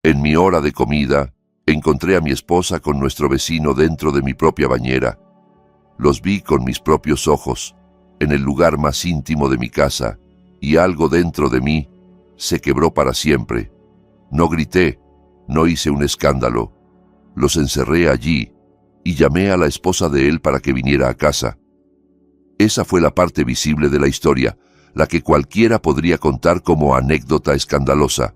En mi hora de comida, encontré a mi esposa con nuestro vecino dentro de mi propia bañera. Los vi con mis propios ojos, en el lugar más íntimo de mi casa, y algo dentro de mí se quebró para siempre. No grité, no hice un escándalo. Los encerré allí y llamé a la esposa de él para que viniera a casa. Esa fue la parte visible de la historia, la que cualquiera podría contar como anécdota escandalosa.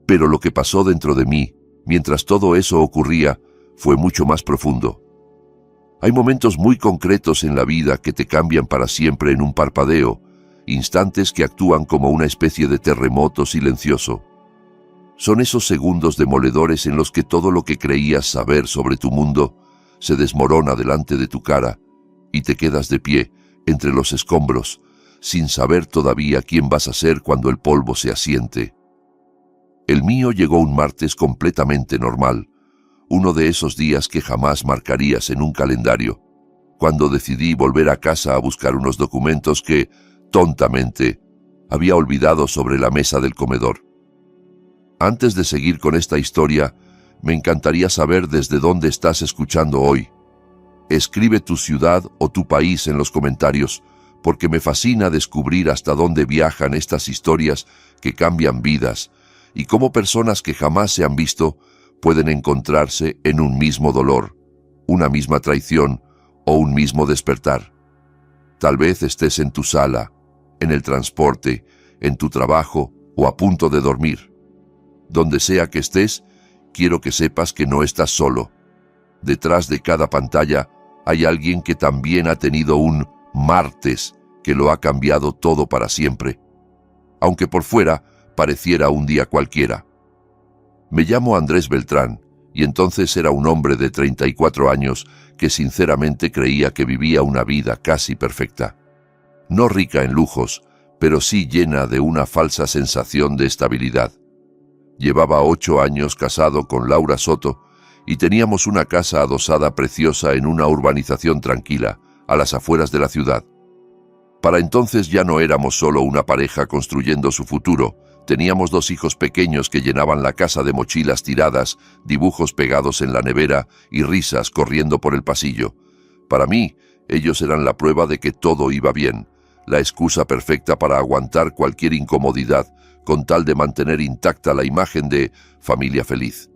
Pero lo que pasó dentro de mí, mientras todo eso ocurría, fue mucho más profundo. Hay momentos muy concretos en la vida que te cambian para siempre en un parpadeo, instantes que actúan como una especie de terremoto silencioso. Son esos segundos demoledores en los que todo lo que creías saber sobre tu mundo se desmorona delante de tu cara y te quedas de pie entre los escombros, sin saber todavía quién vas a ser cuando el polvo se asiente. El mío llegó un martes completamente normal, uno de esos días que jamás marcarías en un calendario, cuando decidí volver a casa a buscar unos documentos que, tontamente, había olvidado sobre la mesa del comedor. Antes de seguir con esta historia, me encantaría saber desde dónde estás escuchando hoy. Escribe tu ciudad o tu país en los comentarios, porque me fascina descubrir hasta dónde viajan estas historias que cambian vidas, y cómo personas que jamás se han visto pueden encontrarse en un mismo dolor, una misma traición o un mismo despertar. Tal vez estés en tu sala, en el transporte, en tu trabajo o a punto de dormir. Donde sea que estés, quiero que sepas que no estás solo. Detrás de cada pantalla hay alguien que también ha tenido un martes que lo ha cambiado todo para siempre, aunque por fuera pareciera un día cualquiera. Me llamo Andrés Beltrán, y entonces era un hombre de 34 años que sinceramente creía que vivía una vida casi perfecta. No rica en lujos, pero sí llena de una falsa sensación de estabilidad. Llevaba 8 años casado con Laura Soto y teníamos una casa adosada preciosa en una urbanización tranquila, a las afueras de la ciudad. Para entonces ya no éramos solo una pareja construyendo su futuro. Teníamos 2 hijos pequeños que llenaban la casa de mochilas tiradas, dibujos pegados en la nevera y risas corriendo por el pasillo. Para mí, ellos eran la prueba de que todo iba bien, la excusa perfecta para aguantar cualquier incomodidad, con tal de mantener intacta la imagen de familia feliz.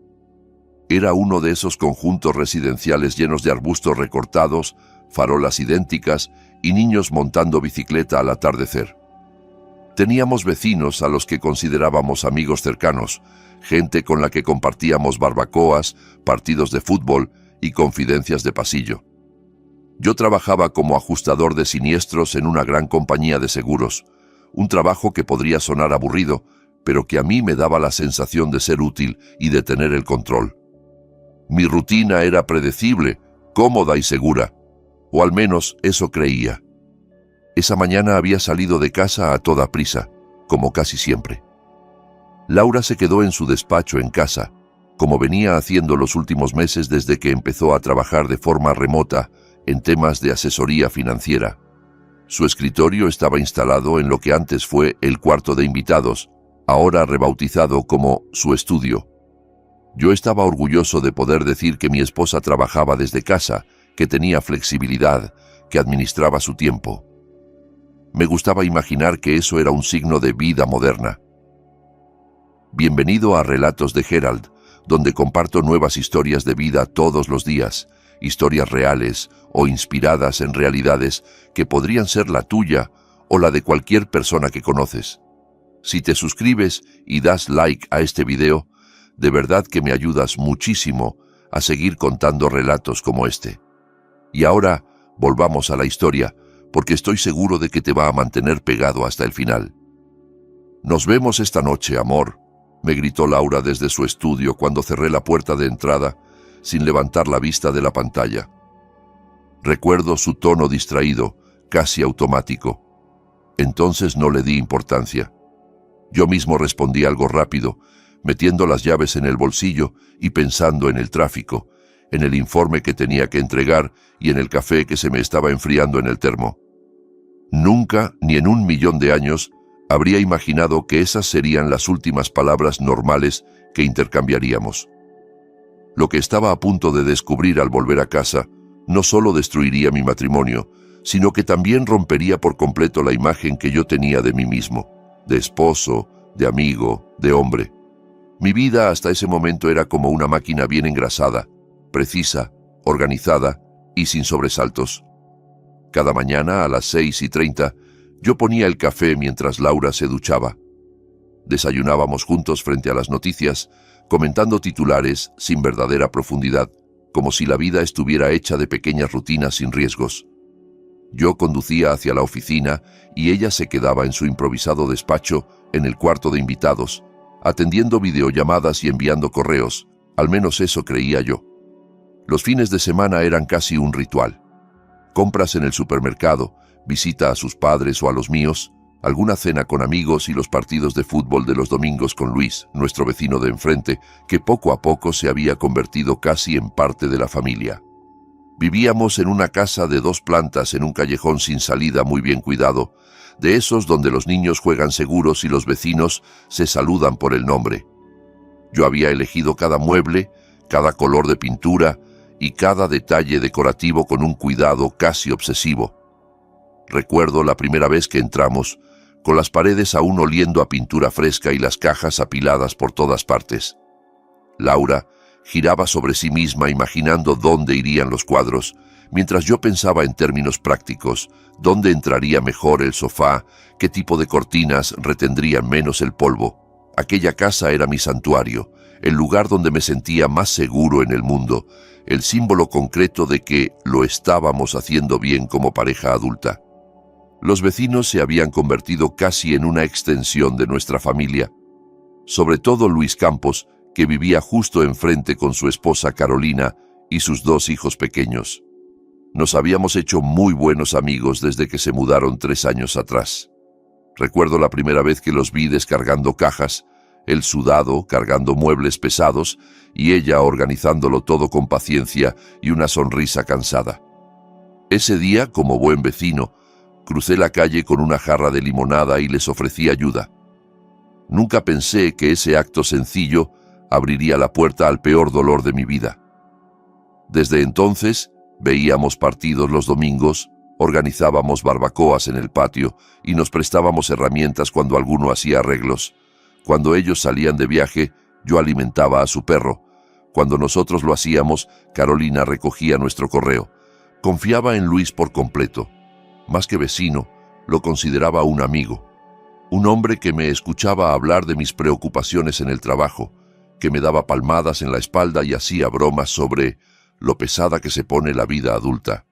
Era uno de esos conjuntos residenciales llenos de arbustos recortados, farolas idénticas y niños montando bicicleta al atardecer. Teníamos vecinos a los que considerábamos amigos cercanos, gente con la que compartíamos barbacoas, partidos de fútbol y confidencias de pasillo. Yo trabajaba como ajustador de siniestros en una gran compañía de seguros, un trabajo que podría sonar aburrido, pero que a mí me daba la sensación de ser útil y de tener el control. Mi rutina era predecible, cómoda y segura, o al menos eso creía. Esa mañana había salido de casa a toda prisa, como casi siempre. Laura se quedó en su despacho en casa, como venía haciendo los últimos meses desde que empezó a trabajar de forma remota en temas de asesoría financiera. Su escritorio estaba instalado en lo que antes fue el cuarto de invitados, ahora rebautizado como su estudio. Yo estaba orgulloso de poder decir que mi esposa trabajaba desde casa, que tenía flexibilidad, que administraba su tiempo. Me gustaba imaginar que eso era un signo de vida moderna. Bienvenido a Relatos de Herald, donde comparto nuevas historias de vida todos los días, historias reales o inspiradas en realidades que podrían ser la tuya o la de cualquier persona que conoces. Si te suscribes y das like a este video, de verdad que me ayudas muchísimo a seguir contando relatos como este. Y ahora volvamos a la historia, porque estoy seguro de que te va a mantener pegado hasta el final. «Nos vemos esta noche, amor», me gritó Laura desde su estudio cuando cerré la puerta de entrada, sin levantar la vista de la pantalla. Recuerdo su tono distraído, casi automático. Entonces no le di importancia. Yo mismo respondí algo rápido, metiendo las llaves en el bolsillo y pensando en el tráfico, en el informe que tenía que entregar y en el café que se me estaba enfriando en el termo. Nunca, ni en 1.000.000 de años, Habría imaginado que esas serían las últimas palabras normales que intercambiaríamos. Lo que estaba a punto de descubrir al volver a casa no solo destruiría mi matrimonio, sino que también rompería por completo la imagen que yo tenía de mí mismo, de esposo, de amigo, de hombre. Mi vida hasta ese momento era como una máquina bien engrasada, precisa, organizada y sin sobresaltos. Cada mañana a las 6:30 yo ponía el café mientras Laura se duchaba. Desayunábamos juntos frente a las noticias, comentando titulares sin verdadera profundidad, como si la vida estuviera hecha de pequeñas rutinas sin riesgos. Yo conducía hacia la oficina y ella se quedaba en su improvisado despacho en el cuarto de invitados, atendiendo videollamadas y enviando correos, al menos eso creía yo. Los fines de semana eran casi un ritual. Compras en el supermercado, visita a sus padres o a los míos, alguna cena con amigos y los partidos de fútbol de los domingos con Luis, nuestro vecino de enfrente, que poco a poco se había convertido casi en parte de la familia. Vivíamos en una casa de 2 plantas en un callejón sin salida muy bien cuidado, de esos donde los niños juegan seguros y los vecinos se saludan por el nombre. Yo había elegido cada mueble, cada color de pintura y cada detalle decorativo con un cuidado casi obsesivo. Recuerdo la primera vez que entramos, con las paredes aún oliendo a pintura fresca y las cajas apiladas por todas partes. Laura giraba sobre sí misma imaginando dónde irían los cuadros, mientras yo pensaba en términos prácticos, dónde entraría mejor el sofá, qué tipo de cortinas retendrían menos el polvo. Aquella casa era mi santuario, el lugar donde me sentía más seguro en el mundo, el símbolo concreto de que lo estábamos haciendo bien como pareja adulta. Los vecinos se habían convertido casi en una extensión de nuestra familia, sobre todo Luis Campos, que vivía justo enfrente con su esposa Carolina y sus 2 hijos pequeños. Nos habíamos hecho muy buenos amigos desde que se mudaron 3 años atrás. Recuerdo la primera vez que los vi descargando cajas, él sudado, cargando muebles pesados, y ella organizándolo todo con paciencia y una sonrisa cansada. Ese día, como buen vecino, crucé la calle con una jarra de limonada y les ofrecí ayuda. Nunca pensé que ese acto sencillo abriría la puerta al peor dolor de mi vida. Desde entonces, veíamos partidos los domingos, organizábamos barbacoas en el patio y nos prestábamos herramientas cuando alguno hacía arreglos. Cuando ellos salían de viaje, yo alimentaba a su perro. Cuando nosotros lo hacíamos, Carolina recogía nuestro correo. Confiaba en Luis por completo. Más que vecino, lo consideraba un amigo. Un hombre que me escuchaba hablar de mis preocupaciones en el trabajo, que me daba palmadas en la espalda y hacía bromas sobre lo pesada que se pone la vida adulta.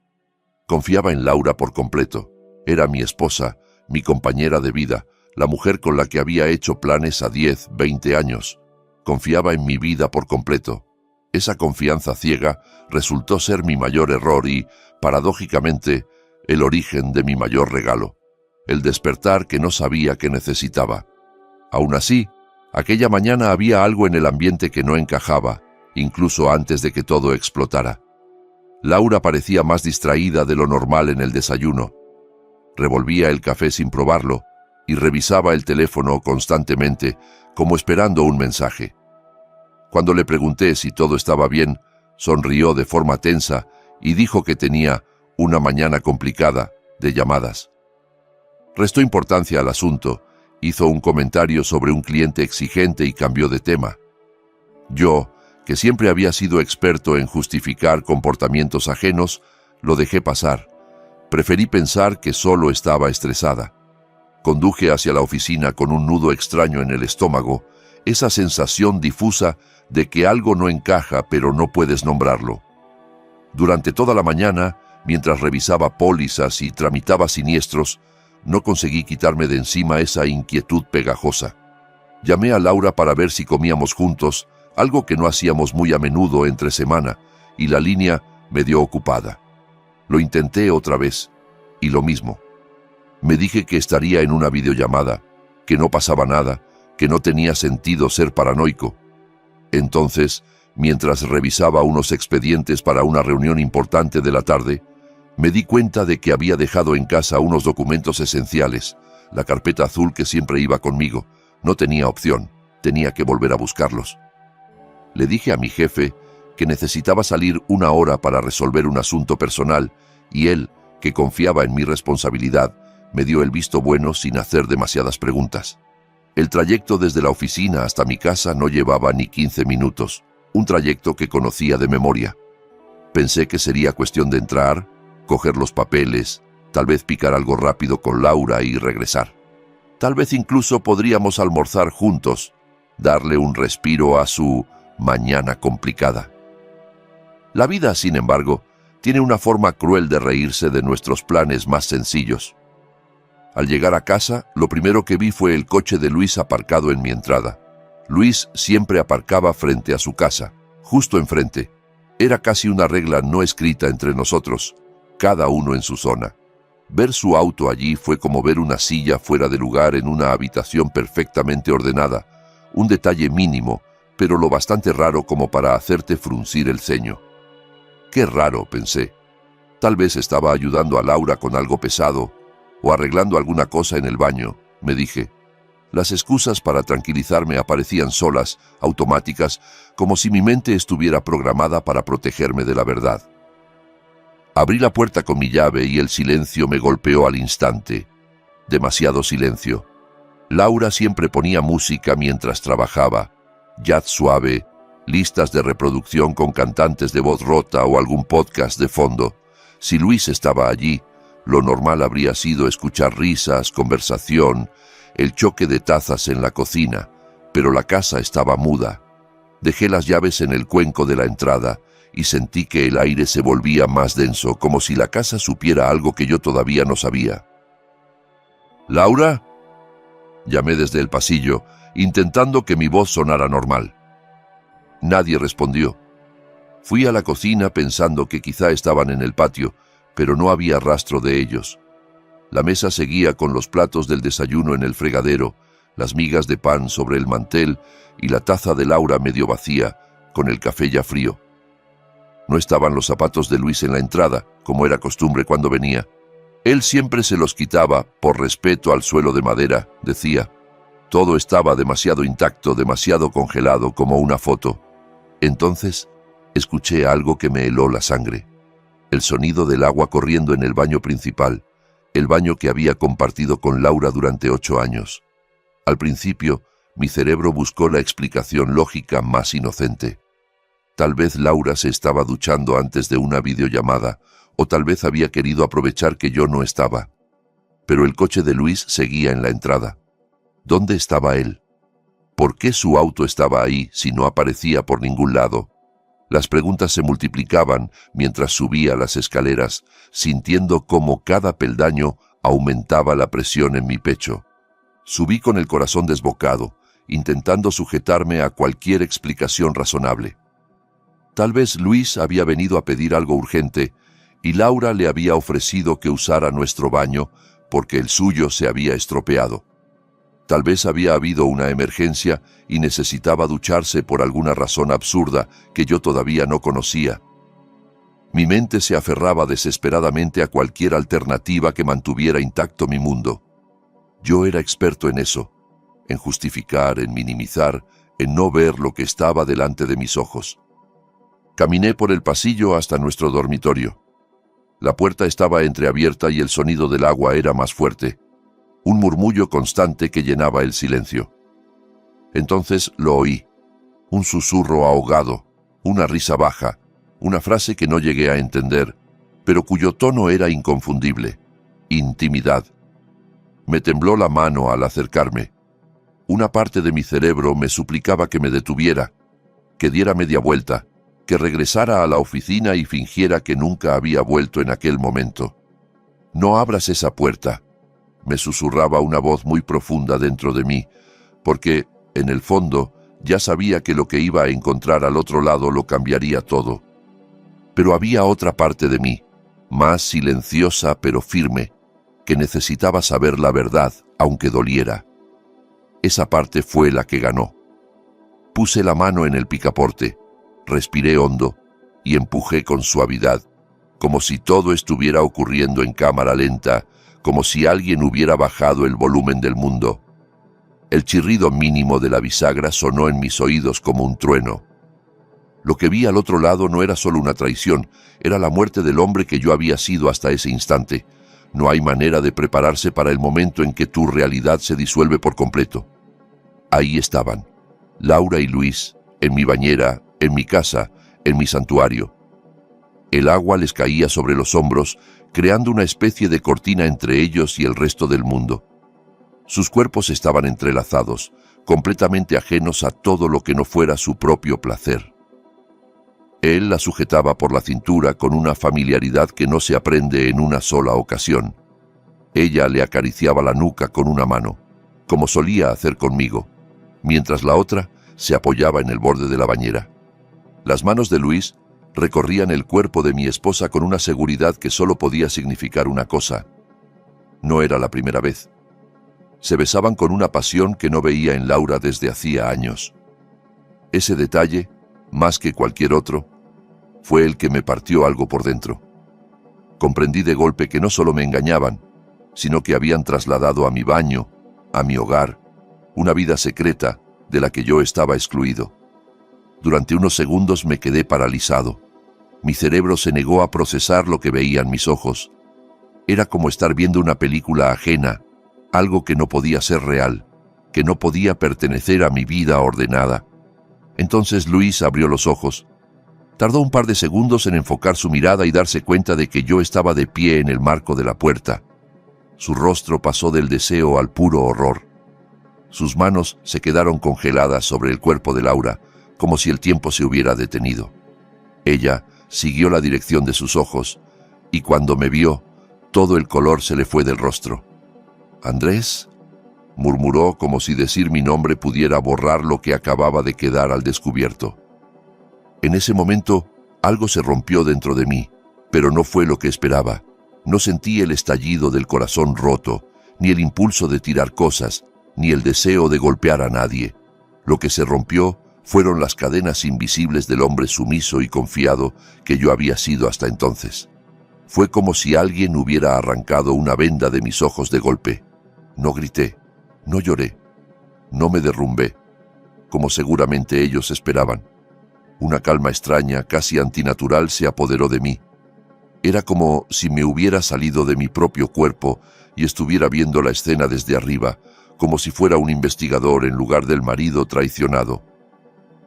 Confiaba en Laura por completo. Era mi esposa, mi compañera de vida, la mujer con la que había hecho planes a 10, 20 años. Confiaba en mi vida por completo. Esa confianza ciega resultó ser mi mayor error y, paradójicamente, el origen de mi mayor regalo, el despertar que no sabía que necesitaba. Aún así, aquella mañana había algo en el ambiente que no encajaba, incluso antes de que todo explotara. Laura parecía más distraída de lo normal en el desayuno. Revolvía el café sin probarlo y revisaba el teléfono constantemente, como esperando un mensaje. Cuando le pregunté si todo estaba bien, sonrió de forma tensa y dijo que tenía una mañana complicada de llamadas. Restó importancia al asunto, hizo un comentario sobre un cliente exigente y cambió de tema. Yo, que siempre había sido experto en justificar comportamientos ajenos, lo dejé pasar. Preferí pensar que solo estaba estresada. Conduje hacia la oficina con un nudo extraño en el estómago, esa sensación difusa de que algo no encaja pero no puedes nombrarlo. Durante toda la mañana, mientras revisaba pólizas y tramitaba siniestros, no conseguí quitarme de encima esa inquietud pegajosa. Llamé a Laura para ver si comíamos juntos, algo que no hacíamos muy a menudo entre semana, y la línea medio ocupada. Lo intenté otra vez, y lo mismo. Me dije que estaría en una videollamada, que no pasaba nada, que no tenía sentido ser paranoico. Entonces, mientras revisaba unos expedientes para una reunión importante de la tarde, me di cuenta de que había dejado en casa unos documentos esenciales, la carpeta azul que siempre iba conmigo. No tenía opción, tenía que volver a buscarlos. Le dije a mi jefe que necesitaba salir 1 hora para resolver un asunto personal y él, que confiaba en mi responsabilidad, me dio el visto bueno sin hacer demasiadas preguntas. El trayecto desde la oficina hasta mi casa no llevaba ni 15 minutos, un trayecto que conocía de memoria. Pensé que sería cuestión de entrar, coger los papeles, tal vez picar algo rápido con Laura y regresar. Tal vez incluso podríamos almorzar juntos, darle un respiro a su mañana complicada. La vida, sin embargo, tiene una forma cruel de reírse de nuestros planes más sencillos. Al llegar a casa, lo primero que vi fue el coche de Luis aparcado en mi entrada. Luis siempre aparcaba frente a su casa, justo enfrente. Era casi una regla no escrita entre nosotros, cada uno en su zona. Ver su auto allí fue como ver una silla fuera de lugar en una habitación perfectamente ordenada, un detalle mínimo, pero lo bastante raro como para hacerte fruncir el ceño. Qué raro, pensé. Tal vez estaba ayudando a Laura con algo pesado, o arreglando alguna cosa en el baño, me dije. Las excusas para tranquilizarme aparecían solas, automáticas, como si mi mente estuviera programada para protegerme de la verdad. Abrí la puerta con mi llave y el silencio me golpeó al instante. Demasiado silencio. Laura siempre ponía música mientras trabajaba, jazz suave, listas de reproducción con cantantes de voz rota o algún podcast de fondo. Si Luis estaba allí, lo normal habría sido escuchar risas, conversación, el choque de tazas en la cocina, pero la casa estaba muda. Dejé las llaves en el cuenco de la entrada y sentí que el aire se volvía más denso, como si la casa supiera algo que yo todavía no sabía. ¿Laura? Llamé desde el pasillo, intentando que mi voz sonara normal. Nadie respondió. Fui a la cocina pensando que quizá estaban en el patio, pero no había rastro de ellos. La mesa seguía con los platos del desayuno en el fregadero, las migas de pan sobre el mantel y la taza de Laura medio vacía, con el café ya frío. No estaban los zapatos de Luis en la entrada, como era costumbre cuando venía. Él siempre se los quitaba, por respeto al suelo de madera, decía. Todo estaba demasiado intacto, demasiado congelado, como una foto. Entonces, escuché algo que me heló la sangre. El sonido del agua corriendo en el baño principal, el baño que había compartido con Laura durante 8 años. Al principio, mi cerebro buscó la explicación lógica más inocente. Tal vez Laura se estaba duchando antes de una videollamada, o tal vez había querido aprovechar que yo no estaba. Pero el coche de Luis seguía en la entrada. ¿Dónde estaba él? ¿Por qué su auto estaba ahí si no aparecía por ningún lado? Las preguntas se multiplicaban mientras subía las escaleras, sintiendo cómo cada peldaño aumentaba la presión en mi pecho. Subí con el corazón desbocado, intentando sujetarme a cualquier explicación razonable. Tal vez Luis había venido a pedir algo urgente y Laura le había ofrecido que usara nuestro baño porque el suyo se había estropeado. Tal vez había habido una emergencia y necesitaba ducharse por alguna razón absurda que yo todavía no conocía. Mi mente se aferraba desesperadamente a cualquier alternativa que mantuviera intacto mi mundo. Yo era experto en eso, en justificar, en minimizar, en no ver lo que estaba delante de mis ojos. Caminé por el pasillo hasta nuestro dormitorio. La puerta estaba entreabierta y el sonido del agua era más fuerte. Un murmullo constante que llenaba el silencio. Entonces lo oí. Un susurro ahogado, una risa baja, una frase que no llegué a entender, pero cuyo tono era inconfundible. Intimidad. Me tembló la mano al acercarme. Una parte de mi cerebro me suplicaba que me detuviera, que diera media vuelta, que regresara a la oficina y fingiera que nunca había vuelto en aquel momento. «No abras esa puerta», me susurraba una voz muy profunda dentro de mí, porque, en el fondo, ya sabía que lo que iba a encontrar al otro lado lo cambiaría todo. Pero había otra parte de mí, más silenciosa pero firme, que necesitaba saber la verdad, aunque doliera. Esa parte fue la que ganó. Puse la mano en el picaporte, respiré hondo y empujé con suavidad, como si todo estuviera ocurriendo en cámara lenta, como si alguien hubiera bajado el volumen del mundo. El chirrido mínimo de la bisagra sonó en mis oídos como un trueno. Lo que vi al otro lado no era solo una traición, era la muerte del hombre que yo había sido hasta ese instante. No hay manera de prepararse para el momento en que tu realidad se disuelve por completo. Ahí estaban, Laura y Luis, en mi bañera, en mi casa, en mi santuario. El agua les caía sobre los hombros, creando una especie de cortina entre ellos y el resto del mundo. Sus cuerpos estaban entrelazados, completamente ajenos a todo lo que no fuera su propio placer. Él la sujetaba por la cintura con una familiaridad que no se aprende en una sola ocasión. Ella le acariciaba la nuca con una mano, como solía hacer conmigo, mientras la otra se apoyaba en el borde de la bañera. Las manos de Luis recorrían el cuerpo de mi esposa con una seguridad que solo podía significar una cosa. No era la primera vez. Se besaban con una pasión que no veía en Laura desde hacía años. Ese detalle, más que cualquier otro, fue el que me partió algo por dentro. Comprendí de golpe que no solo me engañaban, sino que habían trasladado a mi baño, a mi hogar, una vida secreta de la que yo estaba excluido. Durante unos segundos me quedé paralizado. Mi cerebro se negó a procesar lo que veían mis ojos. Era como estar viendo una película ajena, algo que no podía ser real, que no podía pertenecer a mi vida ordenada. Entonces Luis abrió los ojos. Tardó un par de segundos en enfocar su mirada y darse cuenta de que yo estaba de pie en el marco de la puerta. Su rostro pasó del deseo al puro horror. Sus manos se quedaron congeladas sobre el cuerpo de Laura, como si el tiempo se hubiera detenido. Ella siguió la dirección de sus ojos, y cuando me vio, todo el color se le fue del rostro. «¿Andrés?», murmuró como si decir mi nombre pudiera borrar lo que acababa de quedar al descubierto. En ese momento, algo se rompió dentro de mí, pero no fue lo que esperaba. No sentí el estallido del corazón roto, ni el impulso de tirar cosas, ni el deseo de golpear a nadie. Lo que se rompió fueron las cadenas invisibles del hombre sumiso y confiado que yo había sido hasta entonces. Fue como si alguien hubiera arrancado una venda de mis ojos de golpe. No grité, no lloré, no me derrumbé, como seguramente ellos esperaban. Una calma extraña, casi antinatural, se apoderó de mí. Era como si me hubiera salido de mi propio cuerpo y estuviera viendo la escena desde arriba, como si fuera un investigador en lugar del marido traicionado.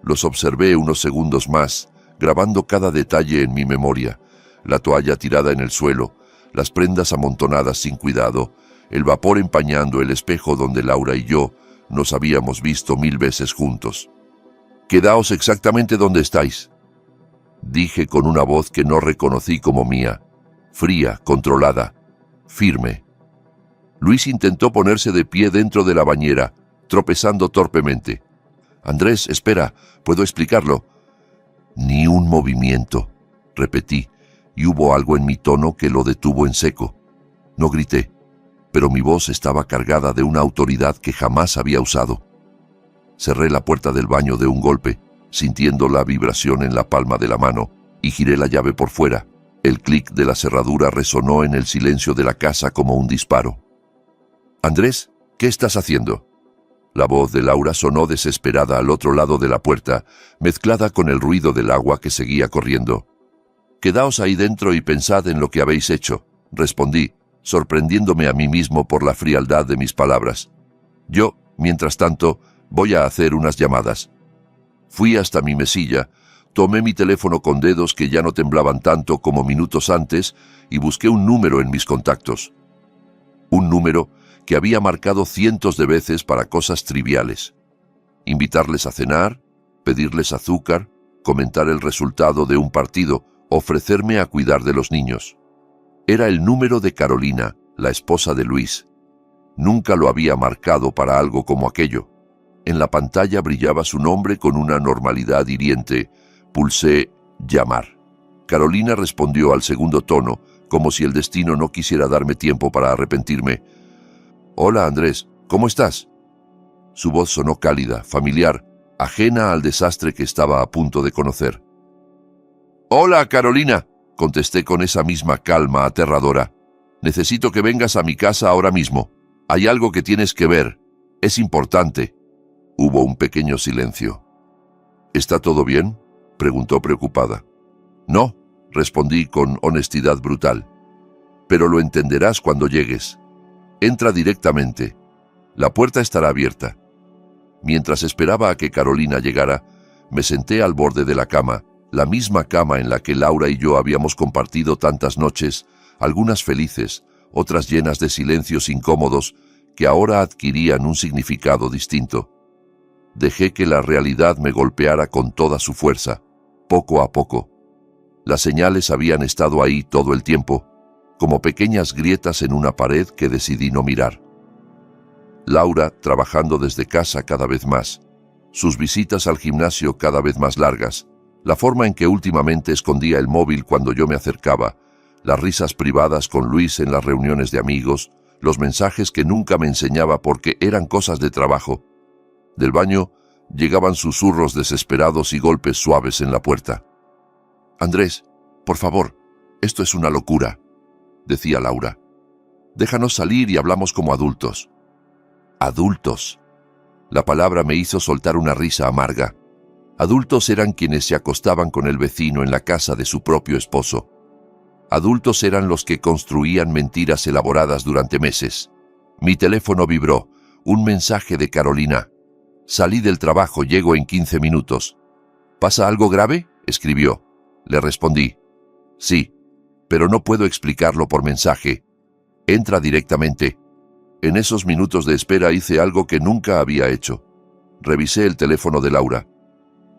Los observé unos segundos más, grabando cada detalle en mi memoria: la toalla tirada en el suelo, las prendas amontonadas sin cuidado, el vapor empañando el espejo donde Laura y yo nos habíamos visto 1000 veces juntos. «Quedaos exactamente donde estáis», dije con una voz que no reconocí como mía, fría, controlada, firme. Luis intentó ponerse de pie dentro de la bañera, tropezando torpemente. «Andrés, espera, puedo explicarlo». «Ni un movimiento», repetí, y hubo algo en mi tono que lo detuvo en seco. No grité, pero mi voz estaba cargada de una autoridad que jamás había usado. Cerré la puerta del baño de un golpe, sintiendo la vibración en la palma de la mano, y giré la llave por fuera. El clic de la cerradura resonó en el silencio de la casa como un disparo. «Andrés, ¿qué estás haciendo?». La voz de Laura sonó desesperada al otro lado de la puerta, mezclada con el ruido del agua que seguía corriendo. «Quedaos ahí dentro y pensad en lo que habéis hecho», respondí, sorprendiéndome a mí mismo por la frialdad de mis palabras. «Yo, mientras tanto, voy a hacer unas llamadas». Fui hasta mi mesilla, tomé mi teléfono con dedos que ya no temblaban tanto como minutos antes y busqué un número en mis contactos. Un número que había marcado cientos de veces para cosas triviales. Invitarles a cenar, pedirles azúcar, comentar el resultado de un partido, ofrecerme a cuidar de los niños. Era el número de Carolina, la esposa de Luis. Nunca lo había marcado para algo como aquello. En la pantalla brillaba su nombre con una normalidad hiriente. Pulsé «llamar». Carolina respondió al segundo tono, como si el destino no quisiera darme tiempo para arrepentirme. «Hola, Andrés, ¿cómo estás?». Su voz sonó cálida, familiar, ajena al desastre que estaba a punto de conocer. «Hola, Carolina», contesté con esa misma calma aterradora. Necesito que vengas a mi casa ahora mismo. Hay algo que tienes que ver. Es importante. Hubo un pequeño silencio. ¿Está todo bien?, preguntó preocupada. No, respondí con honestidad brutal. Pero lo entenderás cuando llegues. Entra directamente. La puerta estará abierta. Mientras esperaba a que Carolina llegara, me senté al borde de la cama, la misma cama en la que Laura y yo habíamos compartido tantas noches, algunas felices, otras llenas de silencios incómodos que ahora adquirían un significado distinto. Dejé que la realidad me golpeara con toda su fuerza, poco a poco. Las señales habían estado ahí todo el tiempo, como pequeñas grietas en una pared que decidí no mirar. Laura trabajando desde casa cada vez más, sus visitas al gimnasio cada vez más largas, la forma en que últimamente escondía el móvil cuando yo me acercaba, las risas privadas con Luis en las reuniones de amigos, los mensajes que nunca me enseñaba porque eran cosas de trabajo. Del baño llegaban susurros desesperados y golpes suaves en la puerta. «Andrés, por favor, esto es una locura», decía Laura. «Déjanos salir y hablamos como adultos». «Adultos». La palabra me hizo soltar una risa amarga. Adultos eran quienes se acostaban con el vecino en la casa de su propio esposo. Adultos eran los que construían mentiras elaboradas durante meses. Mi teléfono vibró. Un mensaje de Carolina. «Salí del trabajo, llego en 15 minutos». «¿Pasa algo grave?», escribió. Le respondí. «Sí, pero no puedo explicarlo por mensaje. Entra directamente». En esos minutos de espera hice algo que nunca había hecho. Revisé el teléfono de Laura.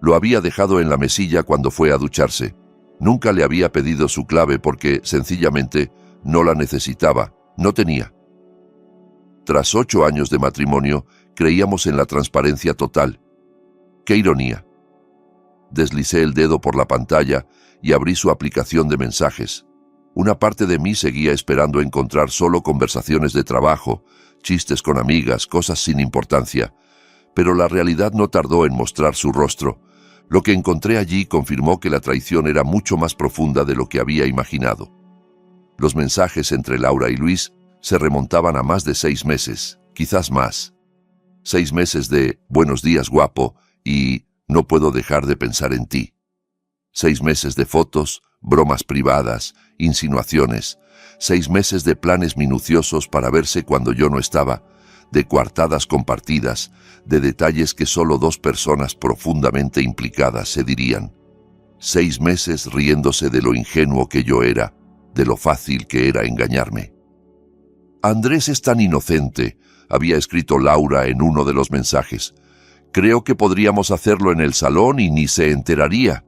Lo había dejado en la mesilla cuando fue a ducharse. Nunca le había pedido su clave porque, sencillamente, no la necesitaba, no tenía. Tras 8 años de matrimonio, creíamos en la transparencia total. ¡Qué ironía! Deslicé el dedo por la pantalla y abrí su aplicación de mensajes. Una parte de mí seguía esperando encontrar solo conversaciones de trabajo, chistes con amigas, cosas sin importancia. Pero la realidad no tardó en mostrar su rostro. Lo que encontré allí confirmó que la traición era mucho más profunda de lo que había imaginado. Los mensajes entre Laura y Luis se remontaban a más de 6 meses, quizás más. 6 meses de «buenos días, guapo» y «no puedo dejar de pensar en ti». 6 meses de fotos, bromas privadas, insinuaciones. 6 meses de planes minuciosos para verse cuando yo no estaba, de coartadas compartidas, de detalles que solo 2 personas profundamente implicadas se dirían. 6 meses riéndose de lo ingenuo que yo era, de lo fácil que era engañarme. «Andrés es tan inocente», había escrito Laura en uno de los mensajes. «Creo que podríamos hacerlo en el salón y ni se enteraría».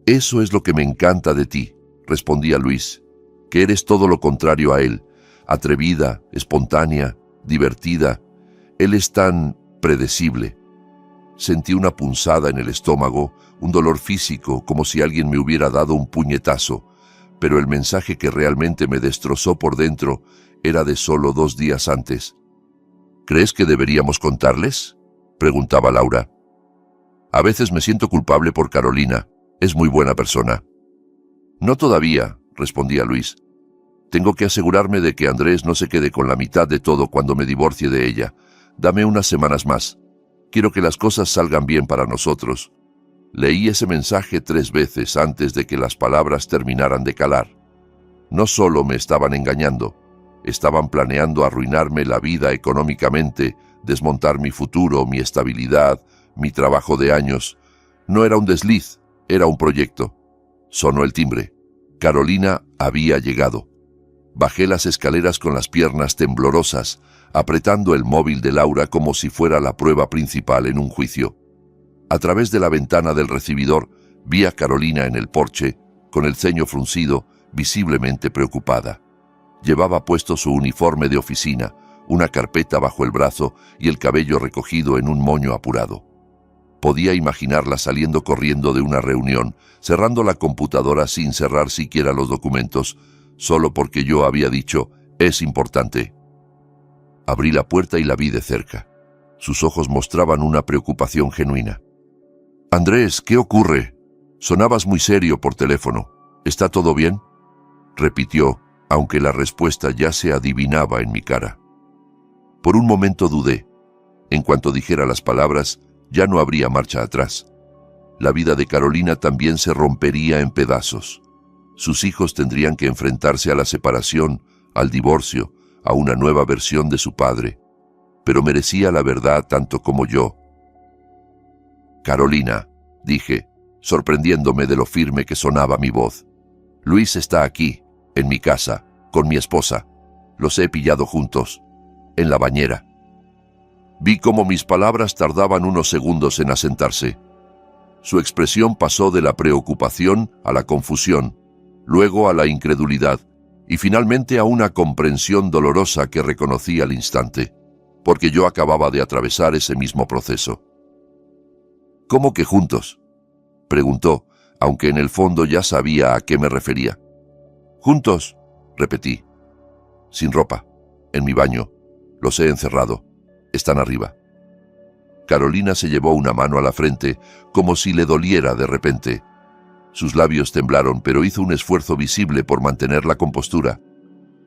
«Eso es lo que me encanta de ti», respondía Luis, «que eres todo lo contrario a él, atrevida, espontánea, divertida. Él es tan predecible». Sentí una punzada en el estómago, un dolor físico, como si alguien me hubiera dado un puñetazo, pero el mensaje que realmente me destrozó por dentro era de solo 2 días antes. «¿Crees que deberíamos contarles?», preguntaba Laura. «A veces me siento culpable por Carolina. Es muy buena persona». «No todavía», respondía Luis. «Tengo que asegurarme de que Andrés no se quede con la mitad de todo cuando me divorcie de ella. Dame unas semanas más. Quiero que las cosas salgan bien para nosotros». Leí ese mensaje 3 veces antes de que las palabras terminaran de calar. No solo me estaban engañando, estaban planeando arruinarme la vida económicamente, desmontar mi futuro, mi estabilidad, mi trabajo de años. No era un desliz, era un proyecto. Sonó el timbre. Carolina había llegado. Bajé las escaleras con las piernas temblorosas, apretando el móvil de Laura como si fuera la prueba principal en un juicio. A través de la ventana del recibidor vi a Carolina en el porche, con el ceño fruncido, visiblemente preocupada. Llevaba puesto su uniforme de oficina, una carpeta bajo el brazo y el cabello recogido en un moño apurado. Podía imaginarla saliendo corriendo de una reunión, cerrando la computadora sin cerrar siquiera los documentos, solo porque yo había dicho, «es importante». Abrí la puerta y la vi de cerca. Sus ojos mostraban una preocupación genuina. «Andrés, ¿qué ocurre? Sonabas muy serio por teléfono. ¿Está todo bien?», repitió, aunque la respuesta ya se adivinaba en mi cara. Por un momento dudé. En cuanto dijera las palabras, ya no habría marcha atrás. La vida de Carolina también se rompería en pedazos. Sus hijos tendrían que enfrentarse a la separación, al divorcio, a una nueva versión de su padre. Pero merecía la verdad tanto como yo. Carolina, dije, sorprendiéndome de lo firme que sonaba mi voz. Luis está aquí, en mi casa, con mi esposa. Los he pillado juntos, en la bañera. Vi cómo mis palabras tardaban unos segundos en asentarse. Su expresión pasó de la preocupación a la confusión, luego a la incredulidad y finalmente a una comprensión dolorosa que reconocí al instante, porque yo acababa de atravesar ese mismo proceso. ¿Cómo que juntos?, preguntó, aunque en el fondo ya sabía a qué me refería. Juntos, repetí. Sin ropa, en mi baño. Los he encerrado. Están arriba. Carolina se llevó una mano a la frente, como si le doliera de repente. Sus labios temblaron, pero hizo un esfuerzo visible por mantener la compostura.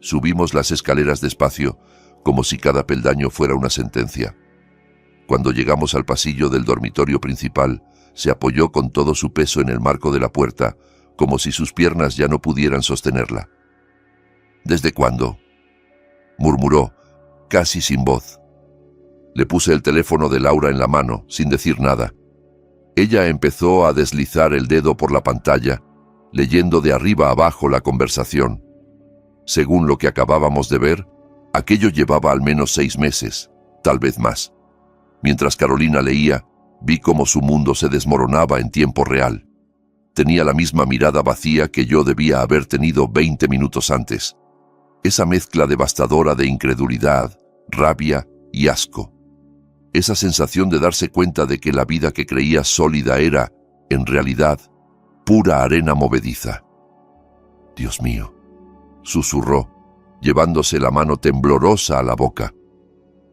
Subimos las escaleras despacio, como si cada peldaño fuera una sentencia. Cuando llegamos al pasillo del dormitorio principal, se apoyó con todo su peso en el marco de la puerta, como si sus piernas ya no pudieran sostenerla. ¿Desde cuándo?, murmuró, casi sin voz. Le puse el teléfono de Laura en la mano, sin decir nada. Ella empezó a deslizar el dedo por la pantalla, leyendo de arriba abajo la conversación. Según lo que acabábamos de ver, aquello llevaba al menos 6 meses, tal vez más. Mientras Carolina leía, vi cómo su mundo se desmoronaba en tiempo real. Tenía la misma mirada vacía que yo debía haber tenido 20 minutos antes. Esa mezcla devastadora de incredulidad, rabia y asco. Esa sensación de darse cuenta de que la vida que creía sólida era, en realidad, pura arena movediza. Dios mío, susurró, llevándose la mano temblorosa a la boca.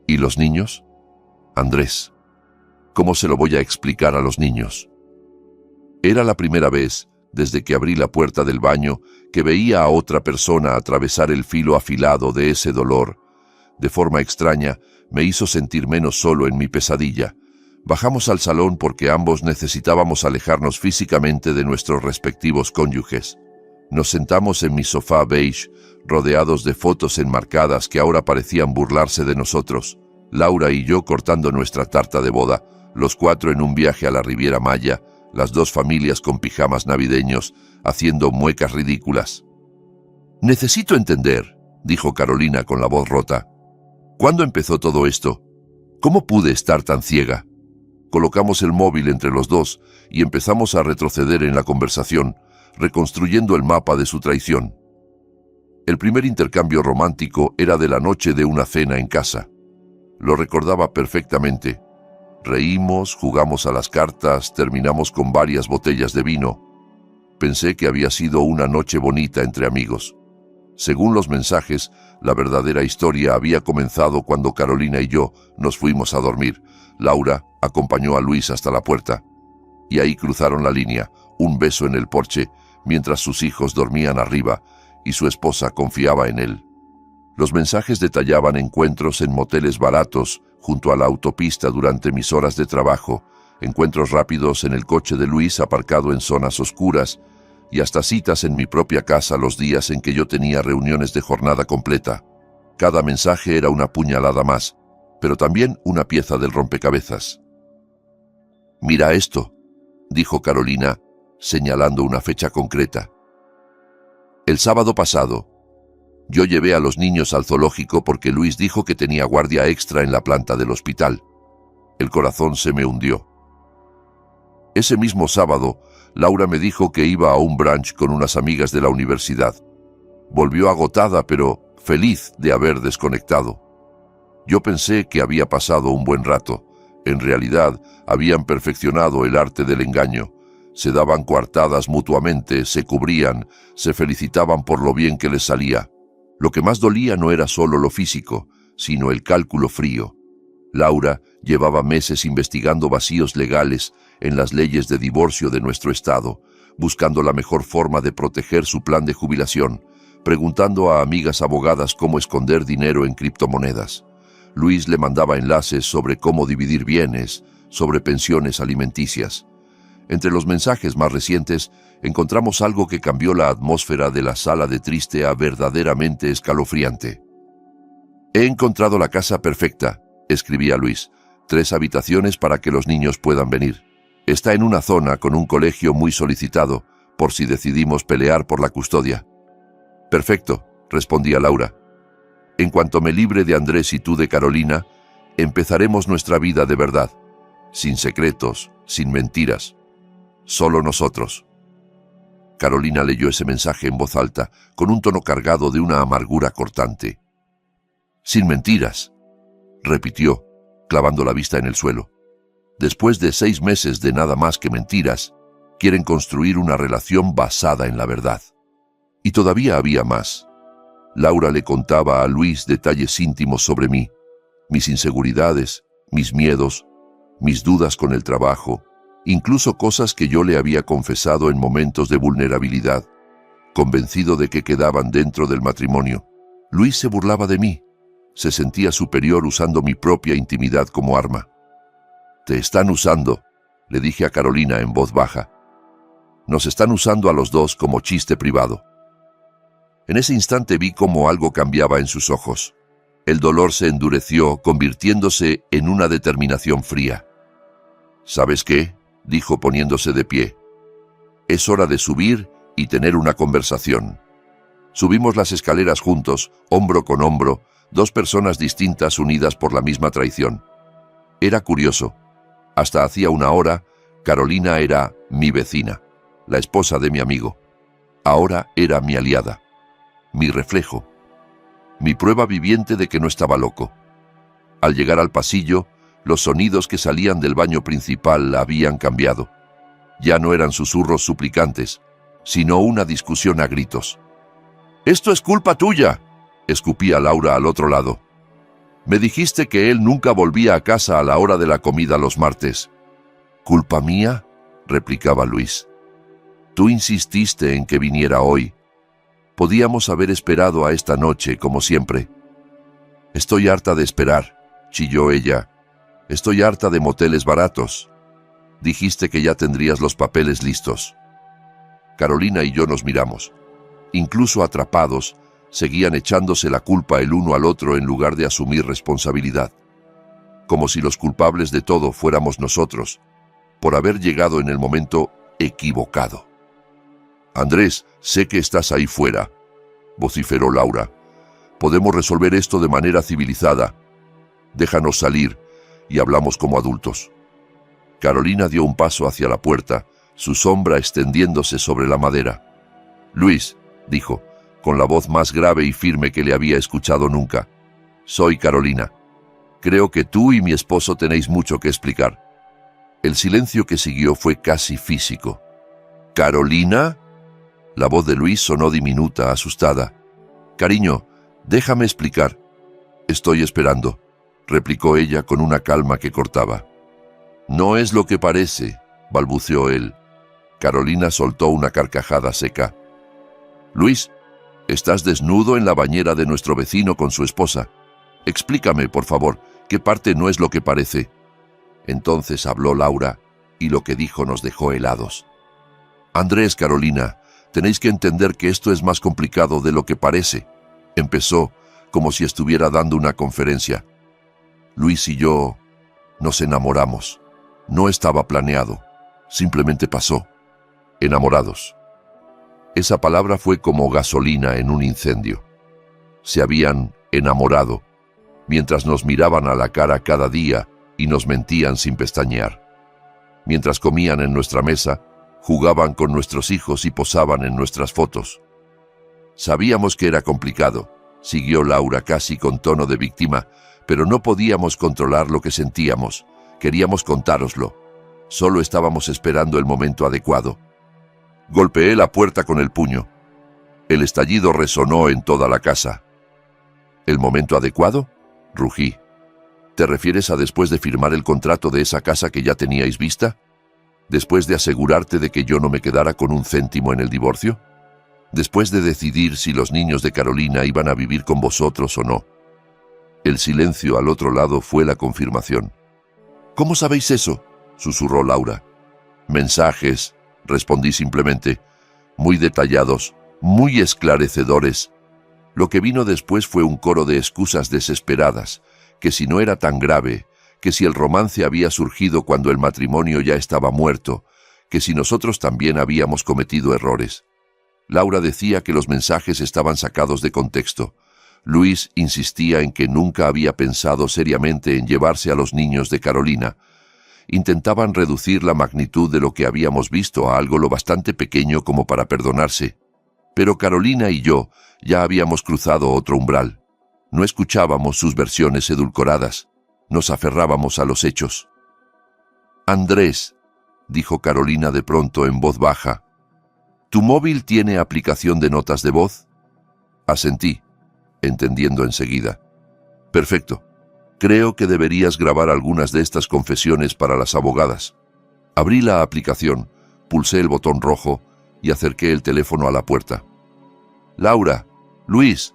¿Y los niños? Andrés, ¿cómo se lo voy a explicar a los niños? Era la primera vez, desde que abrí la puerta del baño, que veía a otra persona atravesar el filo afilado de ese dolor. De forma extraña, me hizo sentir menos solo en mi pesadilla. Bajamos al salón porque ambos necesitábamos alejarnos físicamente de nuestros respectivos cónyuges. Nos sentamos en mi sofá beige, rodeados de fotos enmarcadas que ahora parecían burlarse de nosotros. Laura y yo cortando nuestra tarta de boda, los 4 en un viaje a la Riviera Maya, las 2 familias con pijamas navideños, haciendo muecas ridículas. «Necesito entender», dijo Carolina con la voz rota. «¿Cuándo empezó todo esto? ¿Cómo pude estar tan ciega?» Colocamos el móvil entre los dos y empezamos a retroceder en la conversación, reconstruyendo el mapa de su traición. El primer intercambio romántico era de la noche de una cena en casa. Lo recordaba perfectamente. Reímos, jugamos a las cartas, terminamos con varias botellas de vino. Pensé que había sido una noche bonita entre amigos. Según los mensajes, la verdadera historia había comenzado cuando Carolina y yo nos fuimos a dormir. Laura acompañó a Luis hasta la puerta. Y ahí cruzaron la línea, un beso en el porche, mientras sus hijos dormían arriba y su esposa confiaba en él. Los mensajes detallaban encuentros en moteles baratos junto a la autopista durante mis horas de trabajo, encuentros rápidos en el coche de Luis aparcado en zonas oscuras y hasta citas en mi propia casa los días en que yo tenía reuniones de jornada completa. Cada mensaje era una puñalada más, pero también una pieza del rompecabezas. «Mira esto», dijo Carolina, señalando una fecha concreta. «El sábado pasado, yo llevé a los niños al zoológico porque Luis dijo que tenía guardia extra en la planta del hospital. El corazón se me hundió. Ese mismo sábado, Laura me dijo que iba a un brunch con unas amigas de la universidad. Volvió agotada, pero feliz de haber desconectado. Yo pensé que había pasado un buen rato. En realidad, habían perfeccionado el arte del engaño. Se daban coartadas mutuamente, se cubrían, se felicitaban por lo bien que les salía. Lo que más dolía no era solo lo físico, sino el cálculo frío. Laura llevaba meses investigando vacíos legales en las leyes de divorcio de nuestro estado, buscando la mejor forma de proteger su plan de jubilación, preguntando a amigas abogadas cómo esconder dinero en criptomonedas. Luis le mandaba enlaces sobre cómo dividir bienes, sobre pensiones alimenticias. Entre los mensajes más recientes, encontramos algo que cambió la atmósfera de la sala de triste a verdaderamente escalofriante. «He encontrado la casa perfecta», escribía Luis. 3 habitaciones para que los niños puedan venir. Está en una zona con un colegio muy solicitado, por si decidimos pelear por la custodia. «Perfecto», respondía Laura. «En cuanto me libre de Andrés y tú de Carolina, empezaremos nuestra vida de verdad, sin secretos, sin mentiras. Solo nosotros». Carolina leyó ese mensaje en voz alta, con un tono cargado de una amargura cortante. «Sin mentiras», repitió, clavando la vista en el suelo. «Después de 6 meses de nada más que mentiras, quieren construir una relación basada en la verdad». Y todavía había más. Laura le contaba a Luis detalles íntimos sobre mí, mis inseguridades, mis miedos, mis dudas con el trabajo, incluso cosas que yo le había confesado en momentos de vulnerabilidad, convencido de que quedaban dentro del matrimonio. Luis se burlaba de mí, se sentía superior usando mi propia intimidad como arma. «Te están usando», le dije a Carolina en voz baja. «Nos están usando a los dos como chiste privado». En ese instante vi cómo algo cambiaba en sus ojos. El dolor se endureció, convirtiéndose en una determinación fría. «¿Sabes qué?», dijo poniéndose de pie. «Es hora de subir y tener una conversación». Subimos las escaleras juntos, hombro con hombro, 2 personas distintas unidas por la misma traición. Era curioso. Hasta hacía una hora, Carolina era mi vecina, la esposa de mi amigo. Ahora era mi aliada, mi reflejo, mi prueba viviente de que no estaba loco. Al llegar al pasillo, los sonidos que salían del baño principal habían cambiado. Ya no eran susurros suplicantes, sino una discusión a gritos. «¡Esto es culpa tuya!», escupía Laura al otro lado. «Me dijiste que él nunca volvía a casa a la hora de la comida los martes». «¿Culpa mía?», replicaba Luis. «Tú insististe en que viniera hoy. Podíamos haber esperado a esta noche, como siempre». «Estoy harta de esperar», chilló ella. «Estoy harta de moteles baratos. Dijiste que ya tendrías los papeles listos». Carolina y yo nos miramos. Incluso atrapados, seguían echándose la culpa el uno al otro en lugar de asumir responsabilidad. Como si los culpables de todo fuéramos nosotros, por haber llegado en el momento equivocado. «Andrés, sé que estás ahí fuera», vociferó Laura. «Podemos resolver esto de manera civilizada. Déjanos salir y hablamos como adultos». Carolina dio un paso hacia la puerta, su sombra extendiéndose sobre la madera. «Luis», dijo, con la voz más grave y firme que le había escuchado nunca. «Soy Carolina. Creo que tú y mi esposo tenéis mucho que explicar». El silencio que siguió fue casi físico. «¿Carolina?». La voz de Luis sonó diminuta, asustada. «Cariño, déjame explicar». «Estoy esperando», replicó ella con una calma que cortaba. «No es lo que parece», balbuceó él. Carolina soltó una carcajada seca. «Luis, estás desnudo en la bañera de nuestro vecino con su esposa. Explícame, por favor, qué parte no es lo que parece». Entonces habló Laura, y lo que dijo nos dejó helados. «Andrés, Carolina, tenéis que entender que esto es más complicado de lo que parece», empezó, como si estuviera dando una conferencia. «Luis y yo nos enamoramos. No estaba planeado, simplemente pasó. Enamorados». Esa palabra fue como gasolina en un incendio. Se habían enamorado, mientras nos miraban a la cara cada día y nos mentían sin pestañear. Mientras comían en nuestra mesa, jugaban con nuestros hijos y posaban en nuestras fotos. «Sabíamos que era complicado», siguió Laura casi con tono de víctima, «pero no podíamos controlar lo que sentíamos. Queríamos contároslo. Solo estábamos esperando el momento adecuado». Golpeé la puerta con el puño. El estallido resonó en toda la casa. «¿El momento adecuado?», rugí. «¿Te refieres a después de firmar el contrato de esa casa que ya teníais vista? ¿Después de asegurarte de que yo no me quedara con un céntimo en el divorcio?». después de decidir si los niños de Carolina iban a vivir con vosotros o no. El silencio al otro lado fue la confirmación. «¿Cómo sabéis eso?», susurró Laura. «Mensajes», respondí simplemente, «muy detallados, muy esclarecedores». Lo que vino después fue un coro de excusas desesperadas, que si no era tan grave, que si el romance había surgido cuando el matrimonio ya estaba muerto, que si nosotros también habíamos cometido errores. Laura decía que los mensajes estaban sacados de contexto. Luis insistía en que nunca había pensado seriamente en llevarse a los niños de Carolina. Intentaban reducir la magnitud de lo que habíamos visto a algo lo bastante pequeño como para perdonarse. Pero Carolina y yo ya habíamos cruzado otro umbral. No escuchábamos sus versiones edulcoradas. Nos aferrábamos a los hechos. «Andrés», dijo Carolina de pronto en voz baja, «¿tu móvil tiene aplicación de notas de voz?». Asentí, entendiendo enseguida. «Perfecto. Creo que deberías grabar algunas de estas confesiones para las abogadas». Abrí la aplicación, pulsé el botón rojo y acerqué el teléfono a la puerta. «Laura, Luis»,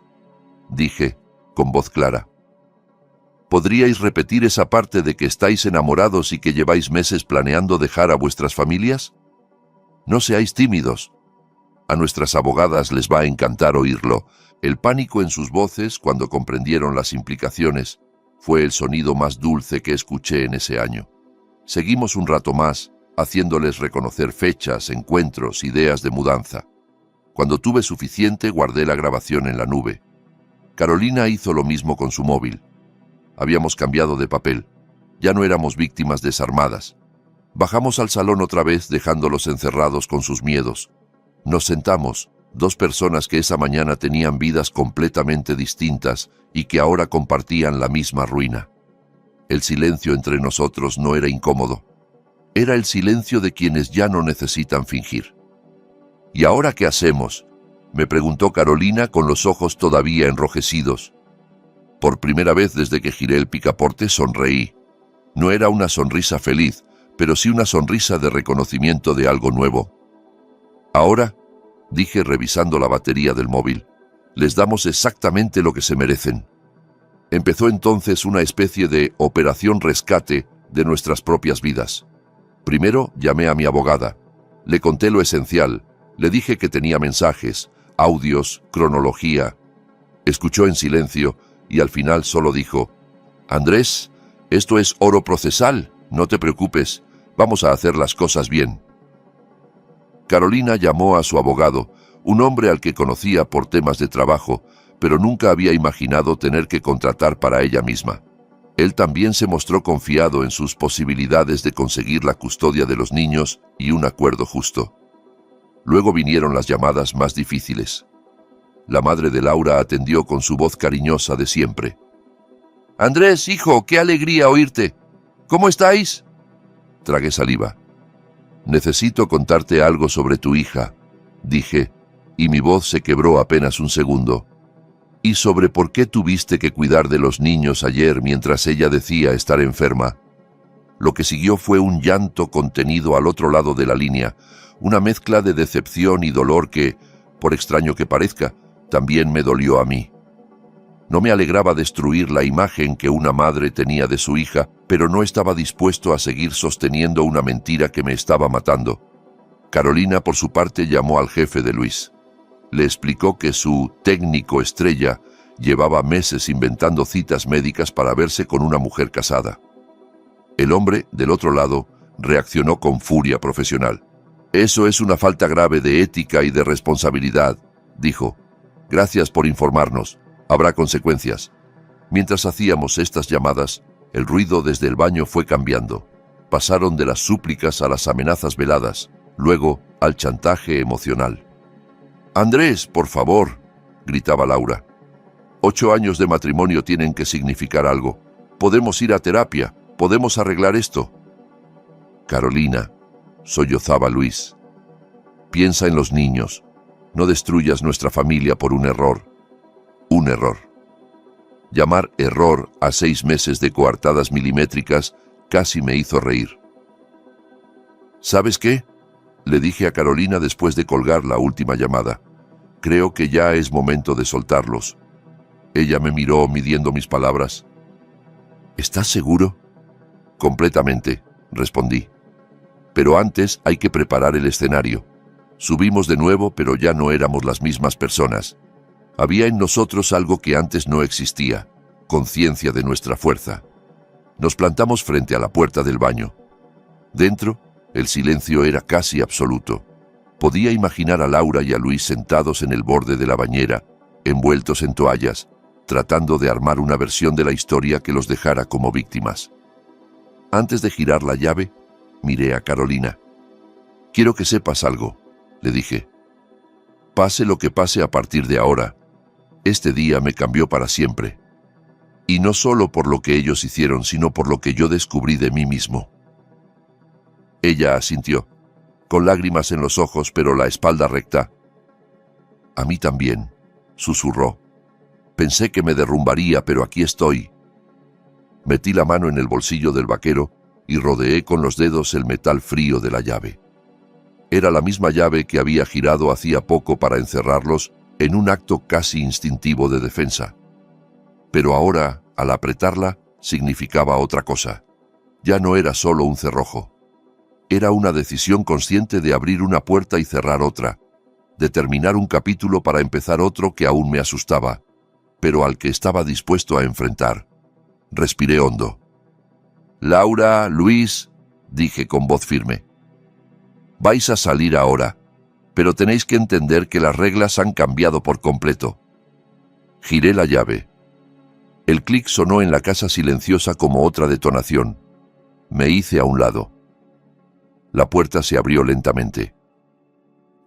dije, con voz clara. ¿Podríais repetir esa parte de que estáis enamorados y que lleváis meses planeando dejar a vuestras familias? No seáis tímidos. A nuestras abogadas les va a encantar oírlo. El pánico en sus voces, cuando comprendieron las implicaciones, fue el sonido más dulce que escuché en ese año. Seguimos un rato más, haciéndoles reconocer fechas, encuentros, ideas de mudanza. Cuando tuve suficiente, guardé la grabación en la nube. Carolina hizo lo mismo con su móvil. Habíamos cambiado de papel. Ya no éramos víctimas desarmadas. Bajamos al salón otra vez, dejándolos encerrados con sus miedos. Nos sentamos, dos personas que esa mañana tenían vidas completamente distintas y que ahora compartían la misma ruina. El silencio entre nosotros no era incómodo. Era el silencio de quienes ya no necesitan fingir. «¿Y ahora qué hacemos?», me preguntó Carolina con los ojos todavía enrojecidos. Por primera vez desde que giré el picaporte sonreí. No era una sonrisa feliz, pero sí una sonrisa de reconocimiento de algo nuevo. «Ahora», dije revisando la batería del móvil, «les damos exactamente lo que se merecen». Empezó entonces una especie de operación rescate de nuestras propias vidas. Primero llamé a mi abogada. Le conté lo esencial. Le dije que tenía mensajes, audios, cronología. Escuchó en silencio y al final solo dijo: «Andrés, esto es oro procesal, no te preocupes, vamos a hacer las cosas bien». Carolina llamó a su abogado, un hombre al que conocía por temas de trabajo, pero nunca había imaginado tener que contratar para ella misma. Él también se mostró confiado en sus posibilidades de conseguir la custodia de los niños y un acuerdo justo. Luego vinieron las llamadas más difíciles. La madre de Laura atendió con su voz cariñosa de siempre. «Andrés, hijo, qué alegría oírte. ¿Cómo estáis?». Tragué saliva. «Necesito contarte algo sobre tu hija», dije, y mi voz se quebró apenas un segundo. «Y sobre por qué tuviste que cuidar de los niños ayer mientras ella decía estar enferma». Lo que siguió fue un llanto contenido al otro lado de la línea, una mezcla de decepción y dolor que, por extraño que parezca, también me dolió a mí. No me alegraba destruir la imagen que una madre tenía de su hija, pero no estaba dispuesto a seguir sosteniendo una mentira que me estaba matando. Carolina, por su parte, llamó al jefe de Luis. Le explicó que su técnico estrella llevaba meses inventando citas médicas para verse con una mujer casada. El hombre, del otro lado, reaccionó con furia profesional. «Eso es una falta grave de ética y de responsabilidad», dijo. «Gracias por informarnos. Habrá consecuencias». Mientras hacíamos estas llamadas, el ruido desde el baño fue cambiando. Pasaron de las súplicas a las amenazas veladas, luego al chantaje emocional. «Andrés, por favor», gritaba Laura. 8 años de matrimonio tienen que significar algo. Podemos ir a terapia, podemos arreglar esto. «Carolina», sollozaba Luis, «piensa en los niños. No destruyas nuestra familia por un error». Un error. Llamar error a 6 meses de coartadas milimétricas casi me hizo reír. «¿Sabes qué?», le dije a Carolina después de colgar la última llamada. Creo que ya es momento de soltarlos. Ella me miró midiendo mis palabras. ¿Estás seguro? Completamente, respondí. Pero antes hay que preparar el escenario. Subimos de nuevo, pero ya no éramos las mismas personas. Había en nosotros algo que antes no existía, conciencia de nuestra fuerza. Nos plantamos frente a la puerta del baño. Dentro, el silencio era casi absoluto. Podía imaginar a Laura y a Luis sentados en el borde de la bañera, envueltos en toallas, tratando de armar una versión de la historia que los dejara como víctimas. Antes de girar la llave, miré a Carolina. «Quiero que sepas algo», le dije. «Pase lo que pase a partir de ahora, este día me cambió para siempre. Y no solo por lo que ellos hicieron, sino por lo que yo descubrí de mí mismo». Ella asintió, con lágrimas en los ojos, pero la espalda recta. «A mí también», susurró. «Pensé que me derrumbaría, pero aquí estoy». Metí la mano en el bolsillo del vaquero y rodeé con los dedos el metal frío de la llave. Era la misma llave que había girado hacía poco para encerrarlos en un acto casi instintivo de defensa. Pero ahora, al apretarla, significaba otra cosa. Ya no era solo un cerrojo. Era una decisión consciente de abrir una puerta y cerrar otra, de terminar un capítulo para empezar otro que aún me asustaba, pero al que estaba dispuesto a enfrentar. Respiré hondo. «Laura, Luis», dije con voz firme. «Vais a salir ahora, pero tenéis que entender que las reglas han cambiado por completo». Giré la llave. El clic sonó en la casa silenciosa como otra detonación. Me hice a un lado. La puerta se abrió lentamente.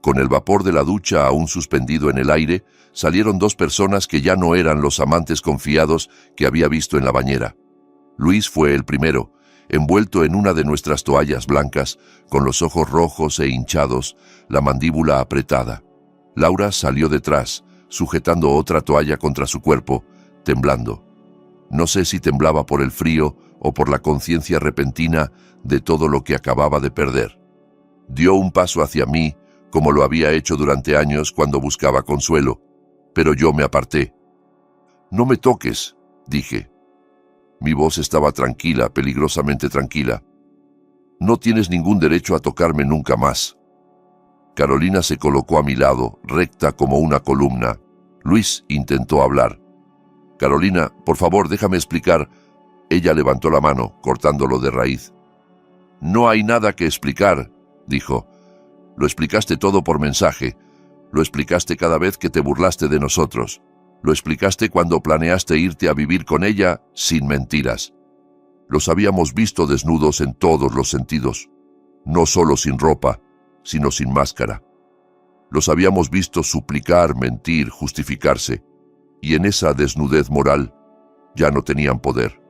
Con el vapor de la ducha aún suspendido en el aire, salieron dos personas que ya no eran los amantes confiados que había visto en la bañera. Luis fue el primero, envuelto en una de nuestras toallas blancas, con los ojos rojos e hinchados, la mandíbula apretada. Laura salió detrás, sujetando otra toalla contra su cuerpo, temblando. No sé si temblaba por el frío o por la conciencia repentina de todo lo que acababa de perder. Dio un paso hacia mí, como lo había hecho durante años cuando buscaba consuelo, pero yo me aparté. «No me toques», dije. Mi voz estaba tranquila, peligrosamente tranquila. «No tienes ningún derecho a tocarme nunca más». Carolina se colocó a mi lado, recta como una columna. Luis intentó hablar. «Carolina, por favor, déjame explicar». Ella levantó la mano, cortándolo de raíz. «No hay nada que explicar», dijo. «Lo explicaste todo por mensaje. Lo explicaste cada vez que te burlaste de nosotros. Lo explicaste cuando planeaste irte a vivir con ella sin mentiras. Los habíamos visto desnudos en todos los sentidos. No solo sin ropa, sino sin máscara. Los habíamos visto suplicar, mentir, justificarse. Y en esa desnudez moral ya no tenían poder».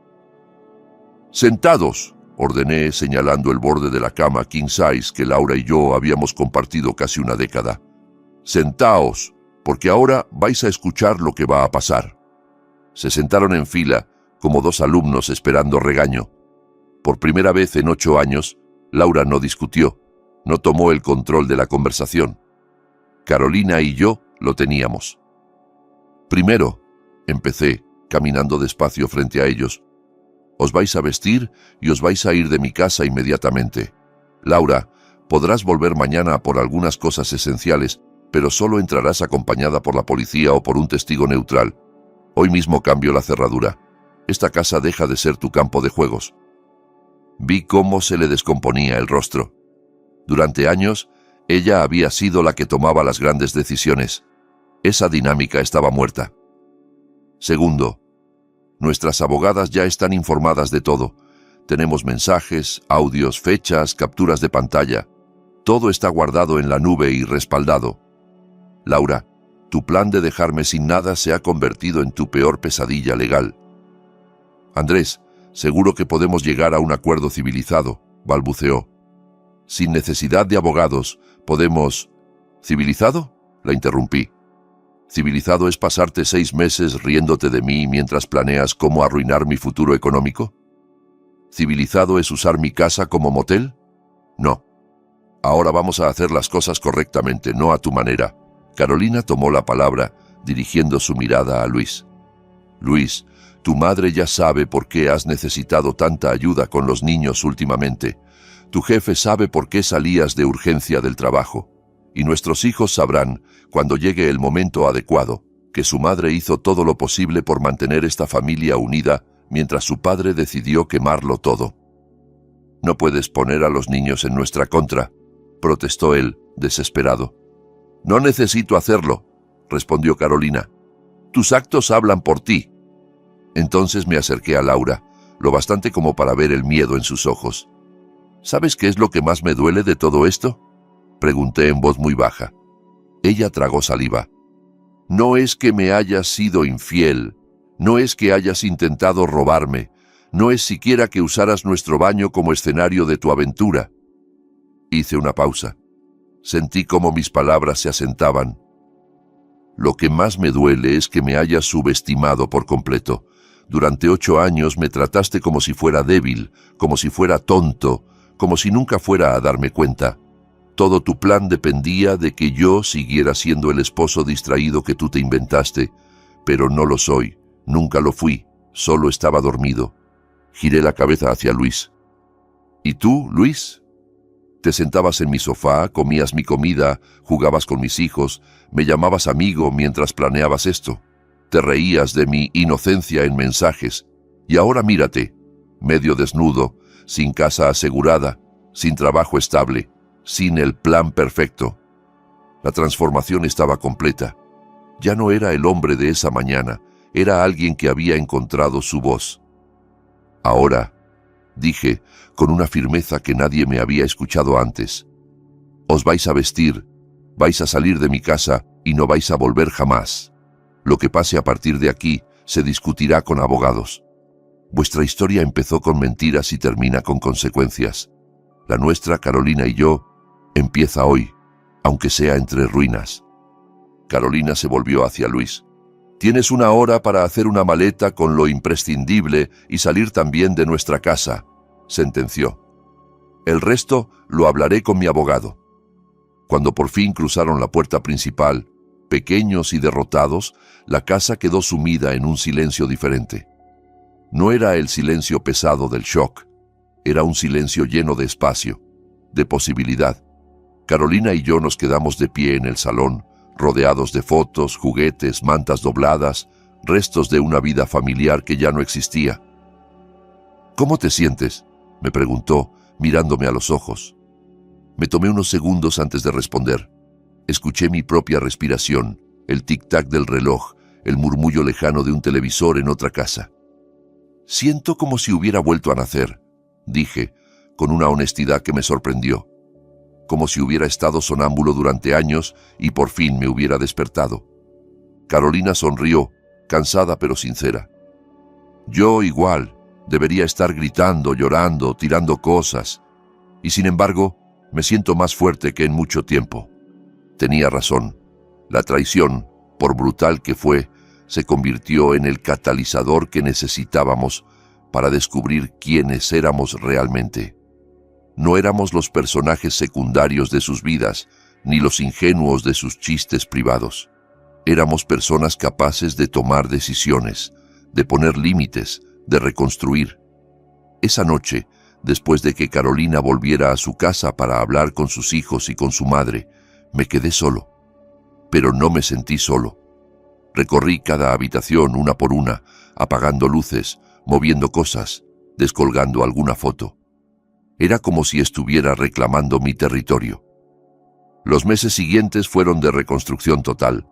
«Sentados», ordené señalando el borde de la cama king size que Laura y yo habíamos compartido casi una década. «Sentaos, porque ahora vais a escuchar lo que va a pasar». Se sentaron en fila, como dos alumnos esperando regaño. Por primera vez en 8 años, Laura no discutió, no tomó el control de la conversación. Carolina y yo lo teníamos. «Primero», empecé, caminando despacio frente a ellos, «os vais a vestir y os vais a ir de mi casa inmediatamente. Laura, podrás volver mañana por algunas cosas esenciales, pero solo entrarás acompañada por la policía o por un testigo neutral. Hoy mismo cambio la cerradura. Esta casa deja de ser tu campo de juegos». Vi cómo se le descomponía el rostro. Durante años, ella había sido la que tomaba las grandes decisiones. Esa dinámica estaba muerta. Segundo, nuestras abogadas ya están informadas de todo. Tenemos mensajes, audios, fechas, capturas de pantalla. Todo está guardado en la nube y respaldado. Laura, tu plan de dejarme sin nada se ha convertido en tu peor pesadilla legal. Andrés, seguro que podemos llegar a un acuerdo civilizado, balbuceó. Sin necesidad de abogados, podemos... ¿Civilizado?, la interrumpí. ¿Civilizado es pasarte 6 meses riéndote de mí mientras planeas cómo arruinar mi futuro económico? ¿Civilizado es usar mi casa como motel? No. Ahora vamos a hacer las cosas correctamente, no a tu manera. Carolina tomó la palabra, dirigiendo su mirada a Luis. Luis, tu madre ya sabe por qué has necesitado tanta ayuda con los niños últimamente. Tu jefe sabe por qué salías de urgencia del trabajo. Y nuestros hijos sabrán, cuando llegue el momento adecuado, que su madre hizo todo lo posible por mantener esta familia unida mientras su padre decidió quemarlo todo. No puedes poner a los niños en nuestra contra, protestó él, desesperado. No necesito hacerlo, respondió Carolina. Tus actos hablan por ti. Entonces me acerqué a Laura, lo bastante como para ver el miedo en sus ojos. ¿Sabes qué es lo que más me duele de todo esto?, pregunté en voz muy baja. Ella tragó saliva. No es que me hayas sido infiel, no es que hayas intentado robarme, no es siquiera que usaras nuestro baño como escenario de tu aventura. Hice una pausa. Sentí cómo mis palabras se asentaban. Lo que más me duele es que me hayas subestimado por completo. Durante 8 años me trataste como si fuera débil, como si fuera tonto, como si nunca fuera a darme cuenta. Todo tu plan dependía de que yo siguiera siendo el esposo distraído que tú te inventaste, pero no lo soy, nunca lo fui, solo estaba dormido. Giré la cabeza hacia Luis. ¿Y tú, Luis? Te sentabas en mi sofá, comías mi comida, jugabas con mis hijos, me llamabas amigo mientras planeabas esto. Te reías de mi inocencia en mensajes. Y ahora mírate, medio desnudo, sin casa asegurada, sin trabajo estable, sin el plan perfecto. La transformación estaba completa. Ya no era el hombre de esa mañana, era alguien que había encontrado su voz. Ahora, dije, con una firmeza que nadie me había escuchado antes, os vais a vestir, vais a salir de mi casa y no vais a volver jamás. Lo que pase a partir de aquí se discutirá con abogados. Vuestra historia empezó con mentiras y termina con consecuencias. La nuestra, Carolina y yo, empieza hoy, aunque sea entre ruinas. Carolina se volvió hacia Luis. Tienes 1 hora para hacer una maleta con lo imprescindible y salir también de nuestra casa, sentenció. El resto lo hablaré con mi abogado. Cuando por fin cruzaron la puerta principal, pequeños y derrotados, la casa quedó sumida en un silencio diferente. No era el silencio pesado del shock, era un silencio lleno de espacio, de posibilidad. Carolina y yo nos quedamos de pie en el salón, rodeados de fotos, juguetes, mantas dobladas, restos de una vida familiar que ya no existía. ¿Cómo te sientes?, me preguntó, mirándome a los ojos. Me tomé unos segundos antes de responder. Escuché mi propia respiración, el tic-tac del reloj, el murmullo lejano de un televisor en otra casa. Siento como si hubiera vuelto a nacer, dije, con una honestidad que me sorprendió. Como si hubiera estado sonámbulo durante años y por fin me hubiera despertado. Carolina sonrió, cansada pero sincera. Yo igual, debería estar gritando, llorando, tirando cosas. Y sin embargo, me siento más fuerte que en mucho tiempo. Tenía razón. La traición, por brutal que fue, se convirtió en el catalizador que necesitábamos para descubrir quiénes éramos realmente. No éramos los personajes secundarios de sus vidas, ni los ingenuos de sus chistes privados. Éramos personas capaces de tomar decisiones, de poner límites, de reconstruir. Esa noche, después de que Carolina volviera a su casa para hablar con sus hijos y con su madre, me quedé solo. Pero no me sentí solo. Recorrí cada habitación una por una, apagando luces, moviendo cosas, descolgando alguna foto. Era como si estuviera reclamando mi territorio. Los meses siguientes fueron de reconstrucción total.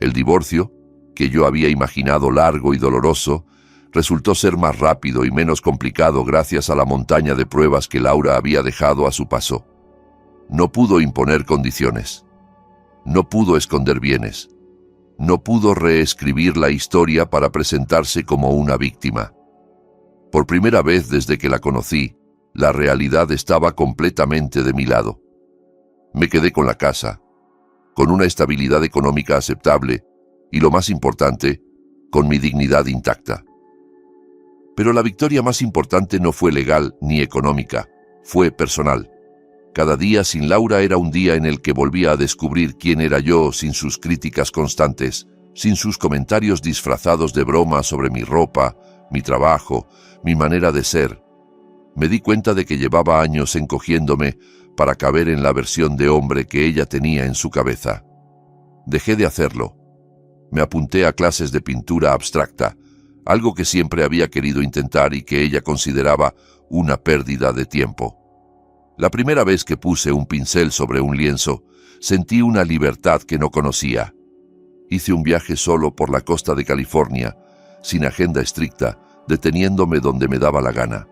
El divorcio, que yo había imaginado largo y doloroso, resultó ser más rápido y menos complicado gracias a la montaña de pruebas que Laura había dejado a su paso. No pudo imponer condiciones. No pudo esconder bienes. No pudo reescribir la historia para presentarse como una víctima. Por primera vez desde que la conocí, la realidad estaba completamente de mi lado. Me quedé con la casa, con una estabilidad económica aceptable y, lo más importante, con mi dignidad intacta. Pero la victoria más importante no fue legal ni económica, fue personal. Cada día sin Laura era un día en el que volvía a descubrir quién era yo sin sus críticas constantes, sin sus comentarios disfrazados de broma sobre mi ropa, mi trabajo, mi manera de ser. Me di cuenta de que llevaba años encogiéndome para caber en la versión de hombre que ella tenía en su cabeza. Dejé de hacerlo. Me apunté a clases de pintura abstracta, algo que siempre había querido intentar y que ella consideraba una pérdida de tiempo. La primera vez que puse un pincel sobre un lienzo, sentí una libertad que no conocía. Hice un viaje solo por la costa de California, sin agenda estricta, deteniéndome donde me daba la gana.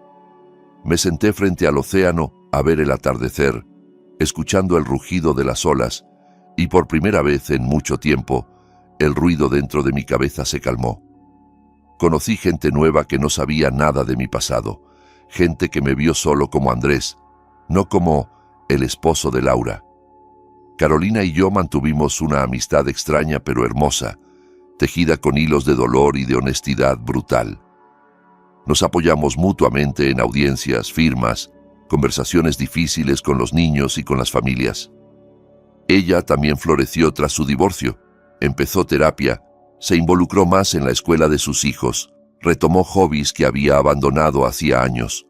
Me senté frente al océano a ver el atardecer, escuchando el rugido de las olas, y por primera vez en mucho tiempo, el ruido dentro de mi cabeza se calmó. Conocí gente nueva que no sabía nada de mi pasado, gente que me vio solo como Andrés, no como el esposo de Laura. Carolina y yo mantuvimos una amistad extraña pero hermosa, tejida con hilos de dolor y de honestidad brutal. Nos apoyamos mutuamente en audiencias, firmas, conversaciones difíciles con los niños y con las familias. Ella también floreció tras su divorcio, empezó terapia, se involucró más en la escuela de sus hijos, retomó hobbies que había abandonado hacía años.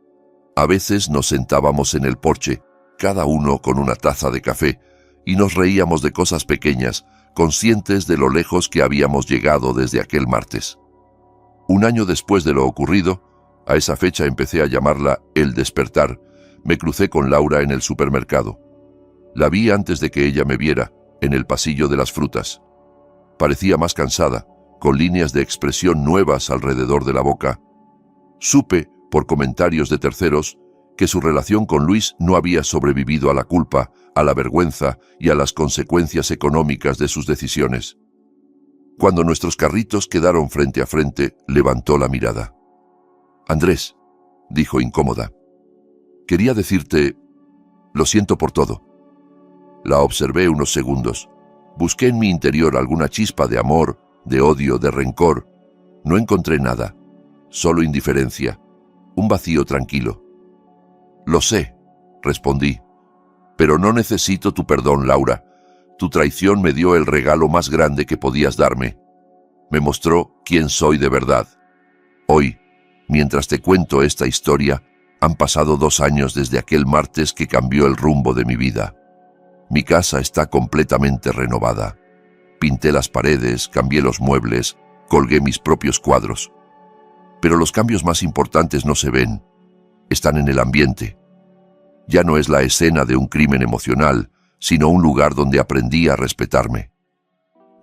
A veces nos sentábamos en el porche, cada uno con una taza de café, y nos reíamos de cosas pequeñas, conscientes de lo lejos que habíamos llegado desde aquel martes. Un año después de lo ocurrido, a esa fecha empecé a llamarla El Despertar, me crucé con Laura en el supermercado. La vi antes de que ella me viera, en el pasillo de las frutas. Parecía más cansada, con líneas de expresión nuevas alrededor de la boca. Supe, por comentarios de terceros, que su relación con Luis no había sobrevivido a la culpa, a la vergüenza y a las consecuencias económicas de sus decisiones. Cuando nuestros carritos quedaron frente a frente, levantó la mirada. «Andrés», dijo incómoda, «quería decirte, lo siento por todo». La observé unos segundos. Busqué en mi interior alguna chispa de amor, de odio, de rencor. No encontré nada, solo indiferencia, un vacío tranquilo. «Lo sé», respondí, «pero no necesito tu perdón, Laura. Tu traición me dio el regalo más grande que podías darme. Me mostró quién soy de verdad. Hoy, mientras te cuento esta historia, han pasado 2 años desde aquel martes que cambió el rumbo de mi vida. Mi casa está completamente renovada. Pinté las paredes, cambié los muebles, colgué mis propios cuadros. Pero los cambios más importantes no se ven. Están en el ambiente. Ya no es la escena de un crimen emocional, sino un lugar donde aprendí a respetarme,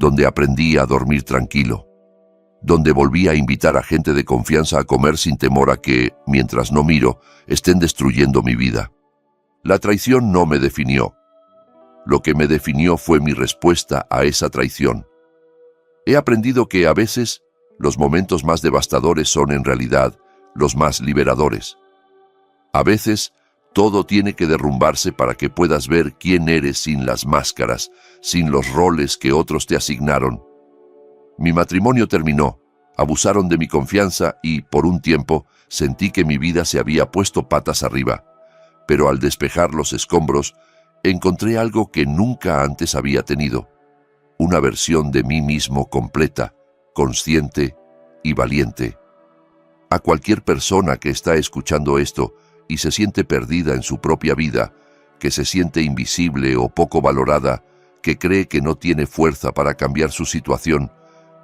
donde aprendí a dormir tranquilo, donde volví a invitar a gente de confianza a comer sin temor a que, mientras no miro, estén destruyendo mi vida. La traición no me definió. Lo que me definió fue mi respuesta a esa traición. He aprendido que a veces los momentos más devastadores son en realidad los más liberadores. A veces todo tiene que derrumbarse para que puedas ver quién eres sin las máscaras, sin los roles que otros te asignaron. Mi matrimonio terminó, abusaron de mi confianza y, por un tiempo, sentí que mi vida se había puesto patas arriba. Pero al despejar los escombros, encontré algo que nunca antes había tenido. Una versión de mí mismo completa, consciente y valiente. A cualquier persona que está escuchando esto y se siente perdida en su propia vida, que se siente invisible o poco valorada, que cree que no tiene fuerza para cambiar su situación,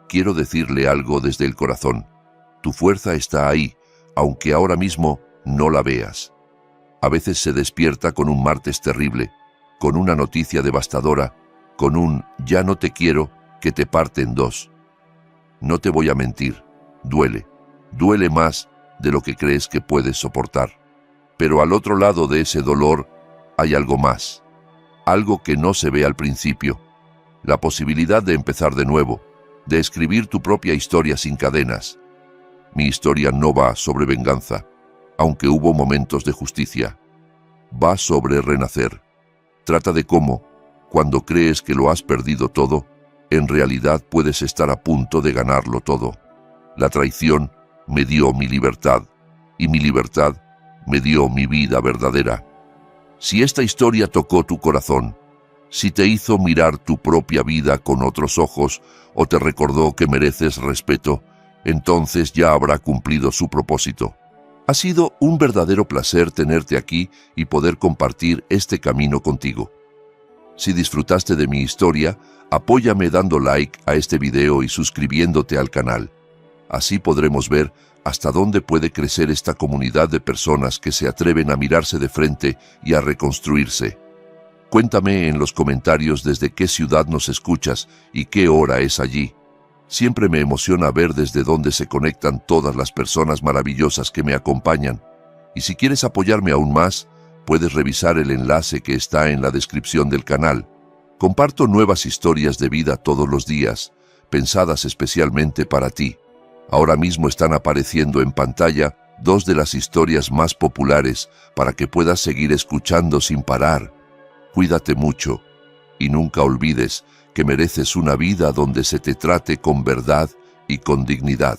quiero decirle algo desde el corazón. Tu fuerza está ahí, aunque ahora mismo no la veas. A veces se despierta con un martes terrible, con una noticia devastadora, con un «ya no te quiero» que te parte en dos. No te voy a mentir, duele más de lo que crees que puedes soportar. Pero al otro lado de ese dolor hay algo más, algo que no se ve al principio, la posibilidad de empezar de nuevo, de escribir tu propia historia sin cadenas. Mi historia no va sobre venganza, aunque hubo momentos de justicia. Va sobre renacer. Trata de cómo, cuando crees que lo has perdido todo, en realidad puedes estar a punto de ganarlo todo. La traición me dio mi libertad, y mi libertad me dio mi vida verdadera. Si esta historia tocó tu corazón, si te hizo mirar tu propia vida con otros ojos o te recordó que mereces respeto, entonces ya habrá cumplido su propósito. Ha sido un verdadero placer tenerte aquí y poder compartir este camino contigo. Si disfrutaste de mi historia, apóyame dando like a este video y suscribiéndote al canal. Así podremos ver hasta dónde puede crecer esta comunidad de personas que se atreven a mirarse de frente y a reconstruirse. Cuéntame en los comentarios desde qué ciudad nos escuchas y qué hora es allí. Siempre me emociona ver desde dónde se conectan todas las personas maravillosas que me acompañan. Y si quieres apoyarme aún más, puedes revisar el enlace que está en la descripción del canal. Comparto nuevas historias de vida todos los días, pensadas especialmente para ti. Ahora mismo están apareciendo en pantalla 2 de las historias más populares para que puedas seguir escuchando sin parar. Cuídate mucho y nunca olvides que mereces una vida donde se te trate con verdad y con dignidad.